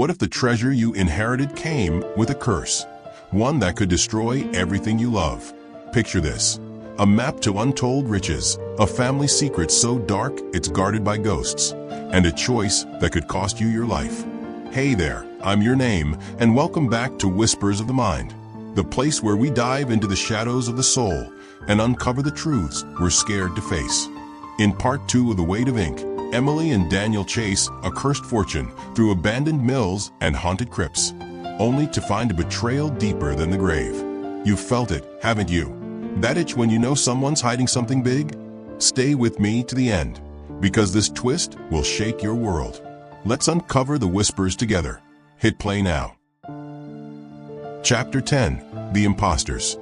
What if the treasure you inherited came with a curse? One that could destroy everything you love. Picture this. A map to untold riches, a family secret so dark it's guarded by ghosts, and a choice that could cost you your life. Hey there, I'm Your Name, and welcome back to Whispers of the Mind, the place where we dive into the shadows of the soul and uncover the truths we're scared to face. In part 2 of The Weight of Ink, Emily and Daniel chase a cursed fortune through abandoned mills and haunted crypts, only to find a betrayal deeper than the grave. You've felt it, haven't you? That itch when you know someone's hiding something big? Stay with me to the end, because this twist will shake your world. Let's uncover the whispers together. Hit play now. Chapter 10: The Imposters.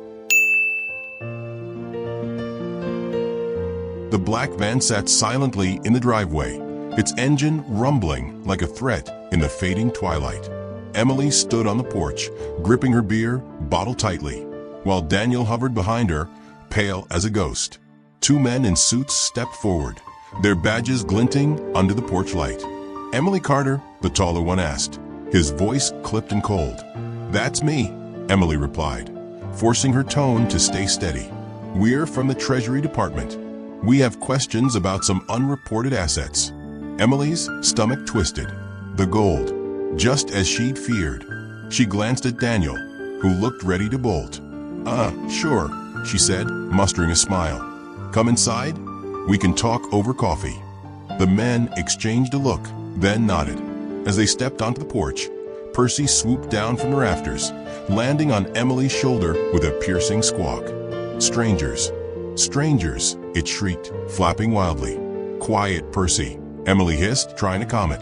The black van sat silently in the driveway, its engine rumbling like a threat in the fading twilight. Emily stood on the porch, gripping her beer bottle tightly, while Daniel hovered behind her, pale as a ghost. Two men in suits stepped forward, their badges glinting under the porch light. "Emily Carter," the taller one asked, his voice clipped and cold. "That's me," Emily replied, forcing her tone to stay steady. "We're from the Treasury Department. We have questions about some unreported assets." Emily's stomach twisted. The gold. Just as she'd feared. She glanced at Daniel, who looked ready to bolt. Sure," she said, mustering a smile. "Come inside? We can talk over coffee." The men exchanged a look, then nodded. As they stepped onto the porch, Percy swooped down from the rafters, landing on Emily's shoulder with a piercing squawk. "Strangers! Strangers!" it shrieked, flapping wildly. "Quiet, Percy," Emily hissed, trying to calm it.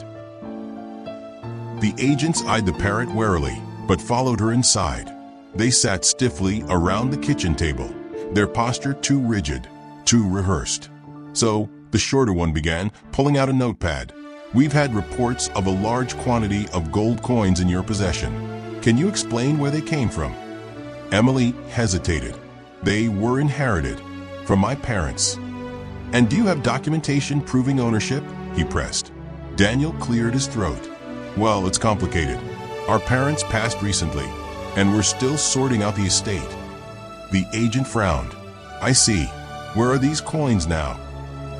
The agents eyed the parrot warily, but followed her inside. They sat stiffly around the kitchen table, their posture too rigid, too rehearsed. So, the shorter one began, pulling out a notepad. "We've had reports of a large quantity of gold coins in your possession. Can you explain where they came from?" Emily hesitated. "They were inherited from my parents." "And do you have documentation proving ownership?" he pressed. Daniel cleared his throat. "Well, it's complicated. Our parents passed recently, and we're still sorting out the estate." The agent frowned. "I see. Where are these coins now?"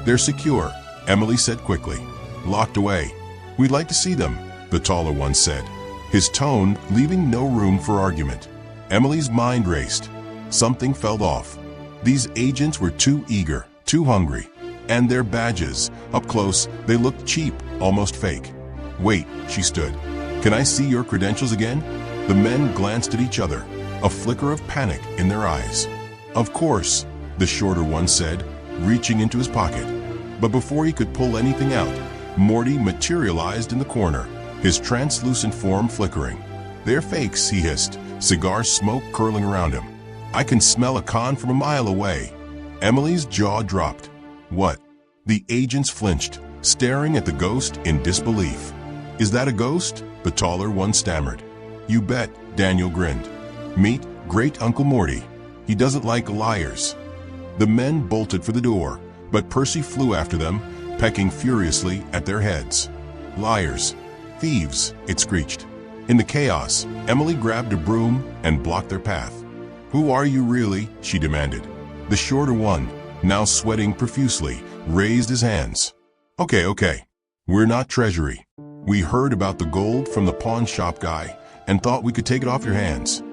"They're secure," Emily said quickly. "Locked away. We'd like to see them," the taller one said, his tone leaving no room for argument. Emily's mind raced. Something felt off. These agents were too eager, too hungry. And their badges, up close, they looked cheap, almost fake. "Wait," she stood. "Can I see your credentials again?" The men glanced at each other, a flicker of panic in their eyes. "Of course," the shorter one said, reaching into his pocket. But before he could pull anything out, Morty materialized in the corner, his translucent form flickering. "They're fakes," he hissed, cigar smoke curling around him. "I can smell a con from a mile away." Emily's jaw dropped. "What?" The agents flinched, staring at the ghost in disbelief. "Is that a ghost?" the taller one stammered. "You bet," Daniel grinned. "Meet Great Uncle Morty. He doesn't like liars." The men bolted for the door, but Percy flew after them, pecking furiously at their heads. "Liars! Thieves!" it screeched. In the chaos, Emily grabbed a broom and blocked their path. "Who are you really?" she demanded. The shorter one, now sweating profusely, raised his hands. Okay. We're not Treasury. We heard about the gold from the pawn shop guy and thought we could take it off your hands."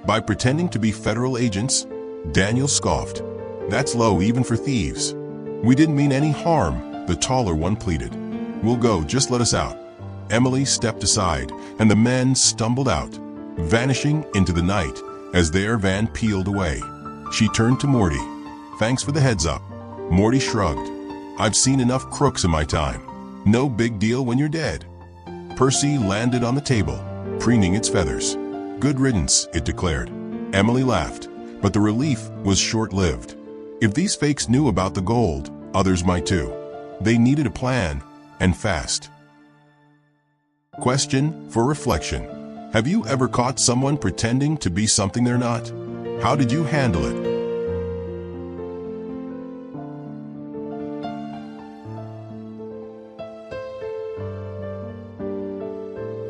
By pretending to be federal agents, Daniel scoffed. "That's low even for thieves." "We didn't mean any harm," the taller one pleaded. "We'll go, just let us out." Emily stepped aside, and the men stumbled out, vanishing into the night as their van peeled away. She turned to Morty. "Thanks for the heads up." Morty shrugged. "I've seen enough crooks in my time. No big deal when you're dead." Percy landed on the table, preening its feathers. "Good riddance," it declared. Emily laughed, but the relief was short-lived. If these fakes knew about the gold, others might too. They needed a plan, and fast. Question for reflection. Have you ever caught someone pretending to be something they're not? How did you handle it?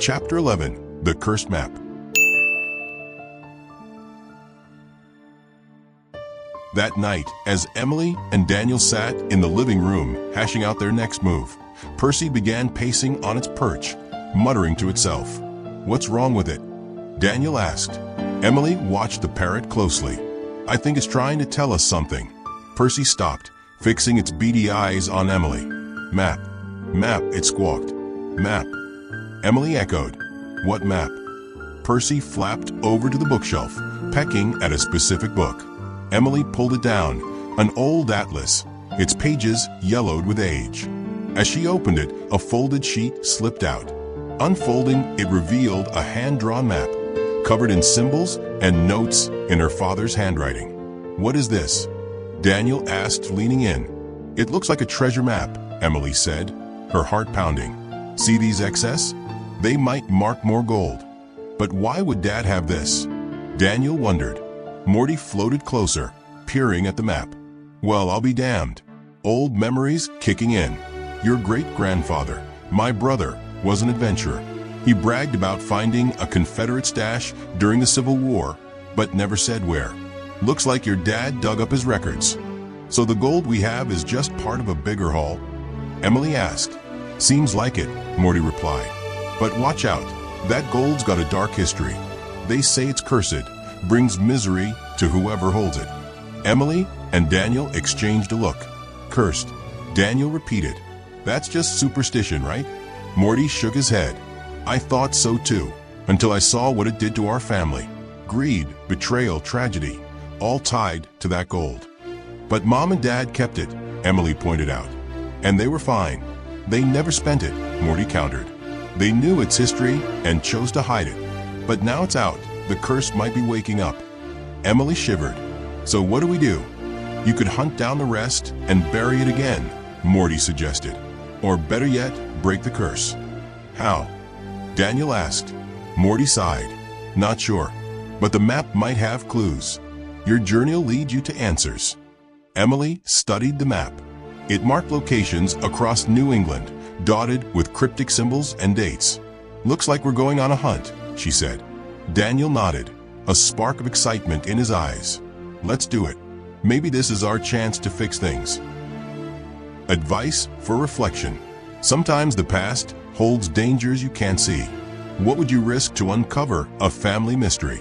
Chapter 11. The Cursed Map. That night, as Emily and Daniel sat in the living room hashing out their next move, Percy began pacing on its perch, muttering to itself. "What's wrong with it?" Daniel asked. Emily watched the parrot closely. "I think it's trying to tell us something." Percy stopped, fixing its beady eyes on Emily. "Map. Map," it squawked. "Map." Emily echoed. "What map?" Percy flapped over to the bookshelf, pecking at a specific book. Emily pulled it down, an old atlas, its pages yellowed with age. As she opened it, a folded sheet slipped out. Unfolding, it revealed a hand-drawn map, covered in symbols and notes in her father's handwriting. "What is this?" Daniel asked, leaning in. "It looks like a treasure map," Emily said, her heart pounding. "See these excess? They might mark more gold." "But why would Dad have this?" Daniel wondered. Morty floated closer, peering at the map. "Well, I'll be damned. Old memories kicking in. Your great-grandfather, my brother, was an adventurer. He bragged about finding a Confederate stash during the Civil War, but never said where. Looks like your dad dug up his records. So the gold we have is just part of a bigger haul?" Emily asked. "Seems like it," Morty replied. "But watch out. That gold's got a dark history. They say it's cursed, brings misery to whoever holds it." Emily and Daniel exchanged a look. "Cursed," Daniel repeated. "That's just superstition, right?" Morty shook his head. "I thought so too, until I saw what it did to our family. Greed, betrayal, tragedy, all tied to that gold." "But Mom and Dad kept it," Emily pointed out. "And they were fine. They never spent it," Morty countered. "They knew its history and chose to hide it. But now it's out. The curse might be waking up." Emily shivered. "So what do we do?" "You could hunt down the rest and bury it again," Morty suggested. "Or better yet, break the curse." "How?" Daniel asked. Morty sighed. "Not sure. But the map might have clues. Your journey will lead you to answers." Emily studied the map. It marked locations across New England, dotted with cryptic symbols and dates. "Looks like we're going on a hunt," she said. Daniel nodded, a spark of excitement in his eyes. "Let's do it. Maybe this is our chance to fix things." Advice for reflection. Sometimes the past holds dangers you can't see. What would you risk to uncover a family mystery?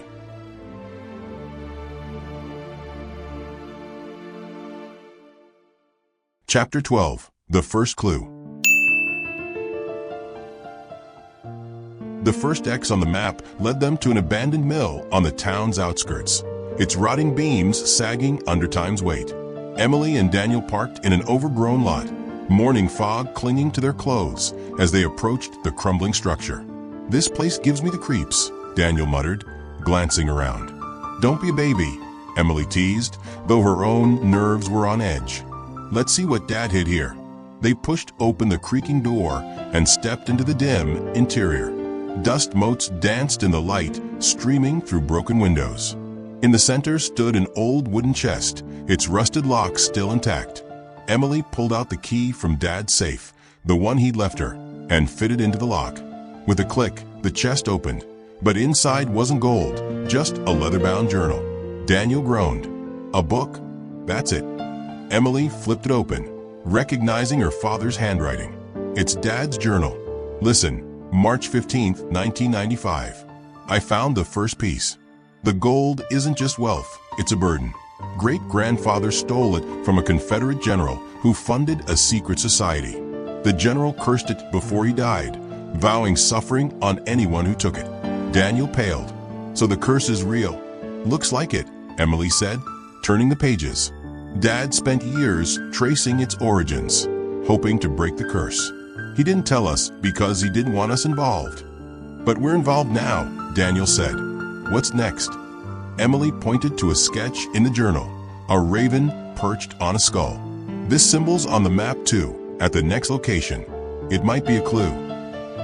Chapter 12. The First Clue. The first X on the map led them to an abandoned mill on the town's outskirts, its rotting beams sagging under time's weight. Emily and Daniel parked in an overgrown lot, morning fog clinging to their clothes as they approached the crumbling structure. "This place gives me the creeps," Daniel muttered, glancing around. "Don't be a baby," Emily teased, though her own nerves were on edge. "Let's see what Dad hid here." They pushed open the creaking door and stepped into the dim interior. Dust motes danced in the light, streaming through broken windows. In the center stood an old wooden chest, its rusted lock still intact. Emily pulled out the key from Dad's safe, the one he'd left her, and fitted into the lock. With a click, the chest opened, but inside wasn't gold, just a leather-bound journal. Daniel groaned. "A book? That's it." Emily flipped it open, recognizing her father's handwriting. It's Dad's journal. "Listen, March 15th, 1995. I found the first piece. The gold isn't just wealth, it's a burden. Great-grandfather stole it from a Confederate general who funded a secret society. The general cursed it before he died, vowing suffering on anyone who took it." Daniel paled. "So the curse is real?" "Looks like it," Emily said, turning the pages. "Dad spent years tracing its origins, hoping to break the curse. He didn't tell us because he didn't want us involved." "But we're involved now," Daniel said. "What's next?" Emily pointed to a sketch in the journal, a raven perched on a skull. "This symbol's on the map too, at the next location. It might be a clue."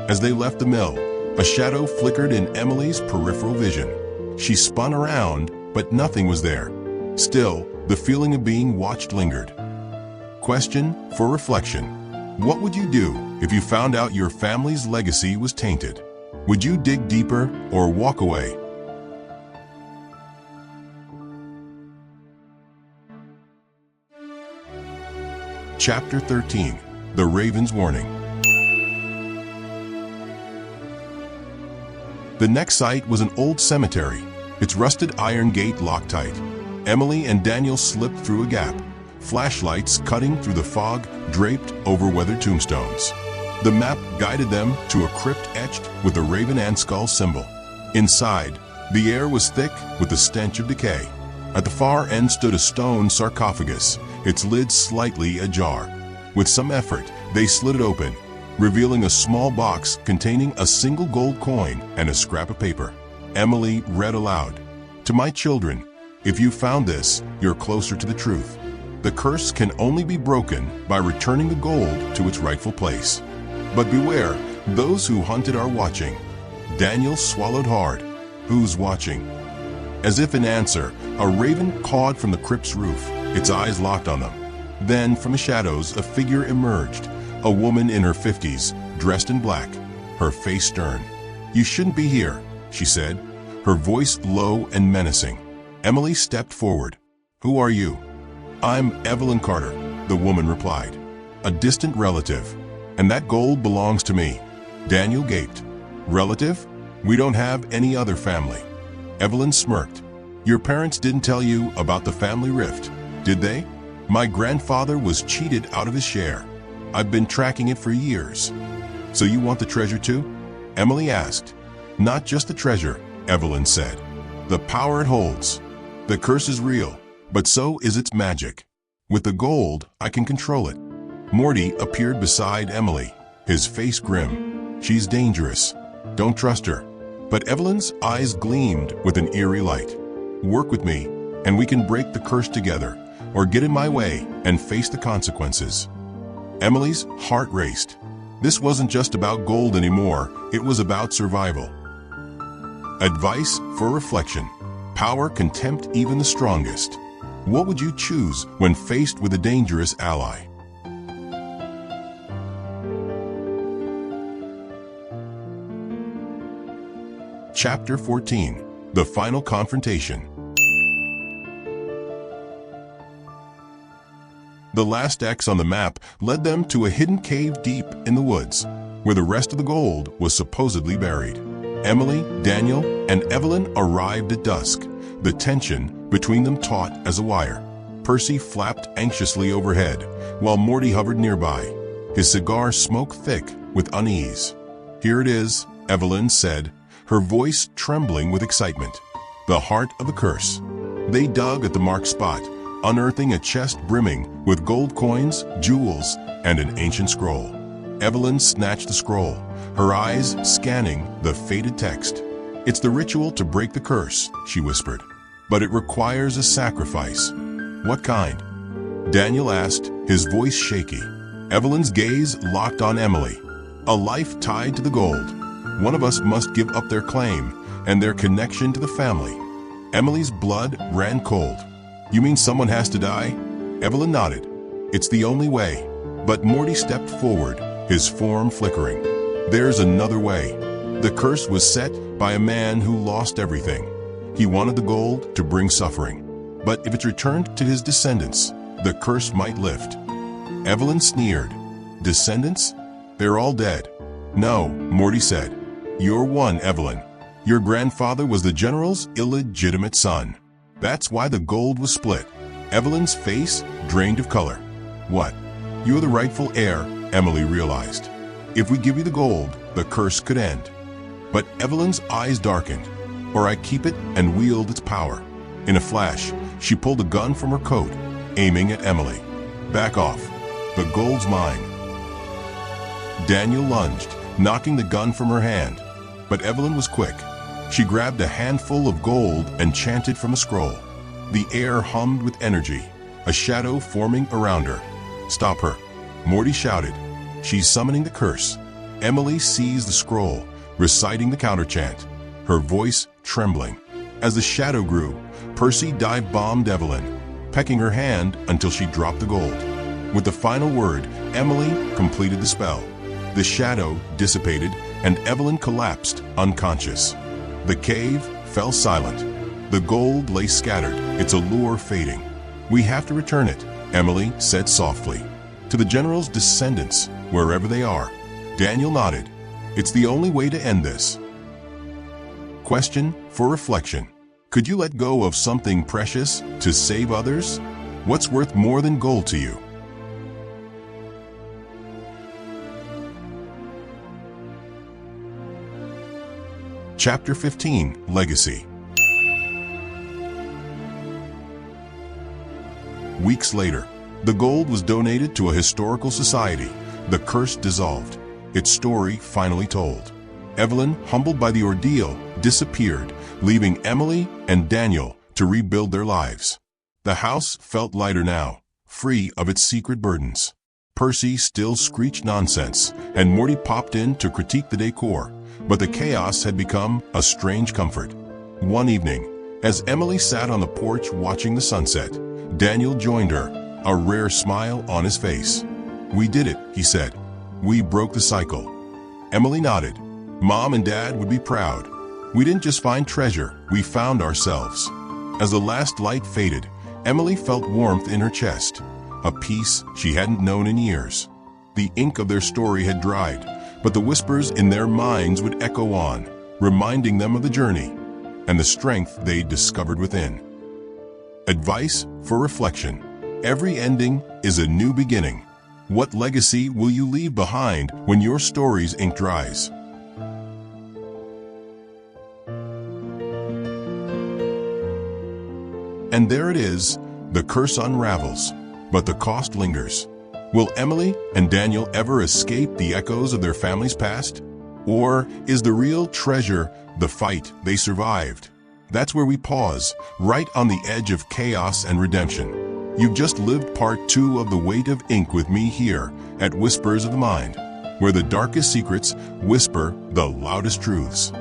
As they left the mill, a shadow flickered in Emily's peripheral vision. She spun around, but nothing was there. Still, the feeling of being watched lingered. Question for reflection. What would you do if you found out your family's legacy was tainted? Would you dig deeper or walk away? Chapter 13. The Raven's Warning. The next site was an old cemetery, its rusted iron gate locked tight. Emily and Daniel slipped through a gap, flashlights cutting through the fog draped over weathered tombstones. The map guided them to a crypt etched with a raven and skull symbol. Inside, the air was thick with the stench of decay. At the far end stood a stone sarcophagus, its lid slightly ajar. With some effort, they slid it open, revealing a small box containing a single gold coin and a scrap of paper. Emily read aloud, "To my children, if you found this, you're closer to the truth. The curse can only be broken by returning the gold to its rightful place. But beware, those who hunted are watching." Daniel swallowed hard. "Who's watching?" As if in answer, a raven cawed from the crypt's roof, its eyes locked on them. Then, from the shadows, a figure emerged, a woman in her 50s, dressed in black, her face stern. "You shouldn't be here," she said, her voice low and menacing. Emily stepped forward. "Who are you?" "I'm Evelyn Carter," the woman replied. "A distant relative, and that gold belongs to me." Daniel gaped. "Relative? We don't have any other family." Evelyn smirked. "Your parents didn't tell you about the family rift, did they? My grandfather was cheated out of his share. I've been tracking it for years." "So you want the treasure too?" Emily asked. "Not just the treasure," Evelyn said. "The power it holds. The curse is real, but so is its magic. With the gold, I can control it." Morty appeared beside Emily, his face grim. "She's dangerous. Don't trust her." But Evelyn's eyes gleamed with an eerie light. "Work with me, and we can break the curse together, or get in my way and face the consequences." Emily's heart raced. This wasn't just about gold anymore, it was about survival. Advice for reflection. Power can tempt even the strongest. What would you choose when faced with a dangerous ally? Chapter 14. The Final Confrontation. The last X on the map led them to a hidden cave deep in the woods, where the rest of the gold was supposedly buried. Emily, Daniel, and Evelyn arrived at dusk, the tension between them taut as a wire. Percy flapped anxiously overhead, while Morty hovered nearby, his cigar smoke thick with unease. "Here it is," Evelyn said, her voice trembling with excitement. "The heart of the curse." They dug at the marked spot, unearthing a chest brimming with gold coins, jewels, and an ancient scroll. Evelyn snatched the scroll, her eyes scanning the faded text. "It's the ritual to break the curse," she whispered. "But it requires a sacrifice." "What kind?" Daniel asked, his voice shaky. Evelyn's gaze locked on Emily. "A life tied to the gold. One of us must give up their claim and their connection to the family." Emily's blood ran cold. "You mean someone has to die?" Evelyn nodded. "It's the only way." But Morty stepped forward, his form flickering. "There's another way." The curse was set by a man who lost everything. He wanted the gold to bring suffering. But if it's returned to his descendants, the curse might lift. Evelyn sneered. "Descendants? They're all dead." "No," Morty said. "You're one, Evelyn. Your grandfather was the general's illegitimate son. That's why the gold was split." Evelyn's face drained of color. "What? You're the rightful heir," Emily realized. "If we give you the gold, the curse could end." But Evelyn's eyes darkened. "Or I keep it and wield its power." In a flash, she pulled a gun from her coat, aiming at Emily. "Back off. The gold's mine." Daniel lunged, knocking the gun from her hand. But Evelyn was quick. She grabbed a handful of gold and chanted from a scroll. The air hummed with energy, a shadow forming around her. "Stop her," Morty shouted. "She's summoning the curse." Emily seized the scroll, reciting the counter-chant, her voice trembling. As the shadow grew, Percy dive-bombed Evelyn, pecking her hand until she dropped the gold. With the final word, Emily completed the spell. The shadow dissipated, and Evelyn collapsed, unconscious. The cave fell silent. The gold lay scattered, its allure fading. "We have to return it," Emily said softly. "To the general's descendants, wherever they are." Daniel nodded. "It's the only way to end this." Question for reflection. Could you let go of something precious to save others? What's worth more than gold to you? Chapter 15, Legacy. Weeks later, the gold was donated to a historical society. The curse dissolved. Its story finally told. Evelyn, humbled by the ordeal, disappeared, leaving Emily and Daniel to rebuild their lives. The house felt lighter now, free of its secret burdens. Percy still screeched nonsense, and Morty popped in to critique the decor, but the chaos had become a strange comfort. One evening, as Emily sat on the porch watching the sunset, Daniel joined her, a rare smile on his face. "We did it," he said. "We broke the cycle." Emily nodded. Mom and Dad would be proud. "We didn't just find treasure, we found ourselves." As the last light faded, Emily felt warmth in her chest, a peace she hadn't known in years. The ink of their story had dried, but the whispers in their minds would echo on, reminding them of the journey and the strength they'd discovered within. Advice for reflection. Every ending is a new beginning. What legacy will you leave behind when your story's ink dries? And there it is, the curse unravels, but the cost lingers. Will Emily and Daniel ever escape the echoes of their family's past? Or is the real treasure the fight they survived? That's where we pause, right on the edge of chaos and redemption. You've just lived part 2 of The Weight of Ink with me here at Whispers of the Mind, where the darkest secrets whisper the loudest truths.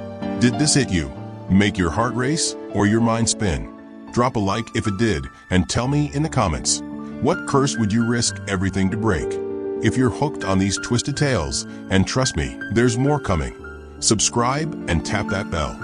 Did this hit you? Make your heart race or your mind spin? Drop a like if it did, and tell me in the comments, what curse would you risk everything to break? If you're hooked on these twisted tales, and trust me, there's more coming, subscribe and tap that bell.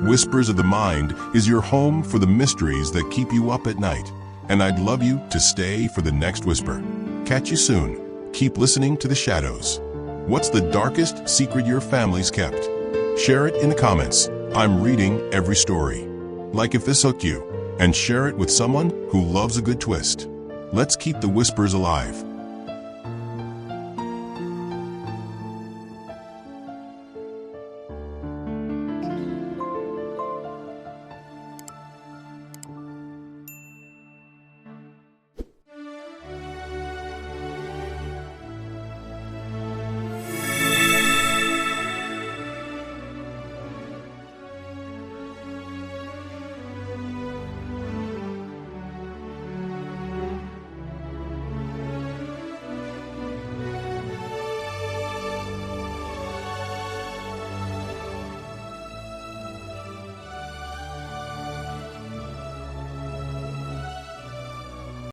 Whispers of the Mind is your home for the mysteries that keep you up at night, and I'd love you to stay for the next whisper. Catch you soon. Keep listening to the shadows. What's the darkest secret your family's kept? Share it in the comments. I'm reading every story. Like if this hooked you, and share it with someone who loves a good twist. Let's keep the whispers alive.